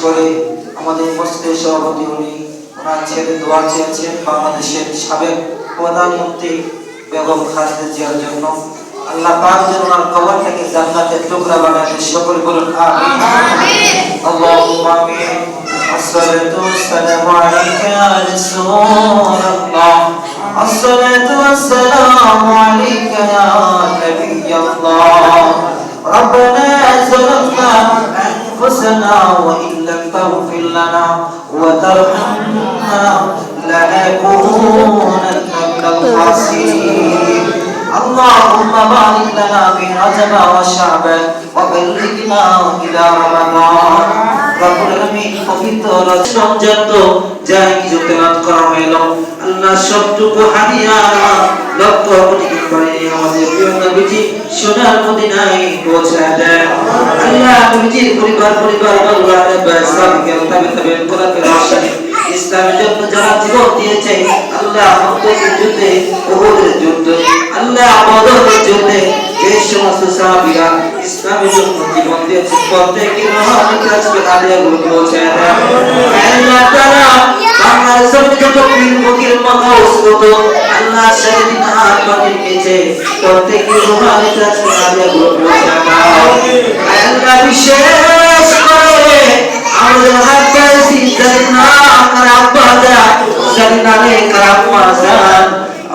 করে আমাদের মসজিদের সভাপতি উনি ওনার ছেলে দোয়া চেয়েছেন বাংলাদেশের সাবেক প্রধানমন্ত্রী বেগম খালেদা জিয়ার জন্য। আল্লাহ পাক যেন ওনার কবরটাকে জান্নাতের টুকরা বানায় দেন। সকলে বলুন আমিন। আল্লাহুম্মা আমিন। আসসালাতু ওয়াসসালামু আলাইকা ইয়া রাসূলুল্লাহ। আসসালাতু ওয়াসসালামু আলাইকা ইয়া নাবিয়াল্লাহ। ربنا ظلمنا أنفسنا وإن لم تغفر لنا وترحمنا لنكونن من الخاسرين اللهم بارك لنا في رجب وشعبان وبلغنا إلى رمضان رب العالمين পবিত্র রমজান তো যাই কিছু তেলাওয়াত করা হলো আল্লাহ সবটুকু হাদিয়া লক্ষ কোটি করে আমাদের প্রিয় নবীজি সোনার মদিনায় পৌঁছায় দেন। আল্লাহ নবীজির পরিবার আল্লাহ ইসলামকে তাবে কোরআনের রশনি ইসলামের জন্য যারা জীবন দিয়েছে আল্লাহ বদরের যুদ্ধে উহুদের যুদ্ধে আল্লাহ বদরের যুদ্ধে যে সমস্ত সাহাবীরা ইসলামের জন্য জীবন দিয়েছে প্রত্যেকের রহমত আজকে আলিয়াগুলো পৌঁছায় দেন। আল্লাহ তাআলা বাংলাদেশের যত পীর মাকাউস কত আল্লাহ সেদিন হাত বাঁধিয়ে দিয়েছে প্রত্যেকের রহমত আজকে আলিয়াগুলো পৌঁছায় দেন। আল্লাহ বিশেষ করে আমাদের হাত পাইছি জান্না কার আব্বা জান্না রে কার আম্মা জান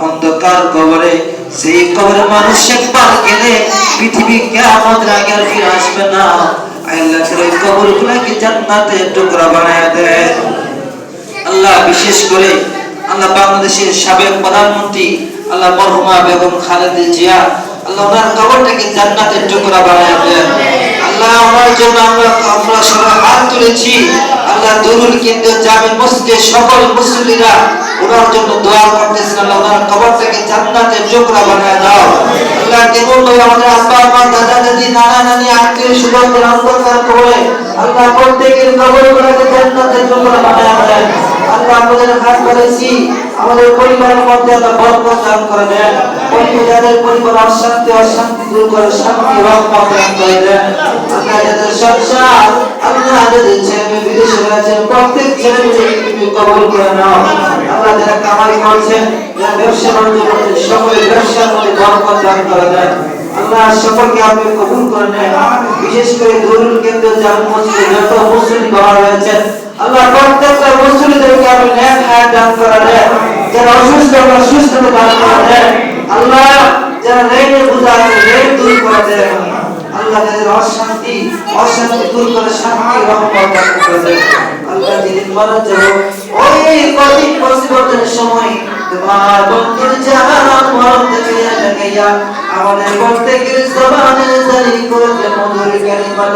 অন্ধকার কবরে সেই কবরে মানুষ একবার গেলে পৃথিবী কিয়ামত আগে আর ফিরে আসবে না। আল্লাহ সেই কবরগুলোকে জান্নাতের টুকরা বানায় দেন। আল্লাহ বিশেষ করে আল্লাহ বাংলাদেশের সাবেক প্রধানমন্ত্রী আল্লাহ মরহুমা বেগম খালেদা জিয়া আল্লাহ ওনার কবরটাকে জান্নাতের টুকরা বানায় দেন। আল্লাহ ওনার জন্য আমরা সবাই হাত তুলেছি। আল্লাহ দুরুল কেন্দ্র জামে মসজিদের সকল মুসল্লিরা ওনার জন্য দোয়া করতেছেন আল্লাহ ওনার কবরটাকে জান্নাতের টুকরা বানায় দাও। আল্লাহ কেবল আমাদের আব্বা আম্মা দাদা দাদি নানা নানি আত্মীয় স্বজনদের অন্ধকার কবরে আল্লাহ প্রত্যেকের কবরগুলোকে জান্নাতের টুকরা বানায় দেন। আল্লাহ আমাদের হাত করেছি আমাদের পরিবারের মধ্যে আল্লাহ বরকত দান করে দেন। পরিবারের পরিবার অশান্তি দূর করে শান্তি রহমত দান করে দেন। আল্লাহ যাদের সংসার আল্লাহ যাদের ছেলে বিদেশে রয়েছেন প্রত্যেক ছেলে মেয়েকে তুমি কবুল করে নাও। আল্লাহ যারা কামাই করছেন যারা ব্যবসা বাণিজ্য করছেন সকলের ব্যবসার মধ্যে বরকত দান করে দেন। আল্লাহ সকলকে আপনি কবুল করে নেন। বিশেষ করে দুরুল কেন্দ্র জামে মসজিদে যত মুসল্লি বাবা রয়েছেন আল্লাহ প্রত্যেকটা মুসল্লিদেরকে আপনি নেক হায়াত দান করে দেন। যারা অসুস্থ সুস্থতা দান করে দেন। আল্লাহ যারা ঋণে বোঝা আছে ঋণ দূর করে দেন। আল্লাহ যাদের অশান্তি দূর করে শান্তি রহমত দান করে দেন। আল্লাহ যেদিন মারা যাব ওই কঠিন মুসিবতের সময় তোমার বন্ধুর জাহান মরণ থেকে লাগাইয়া আমাদের প্রত্যেকের জবানে জারি করে মধুর কালিমা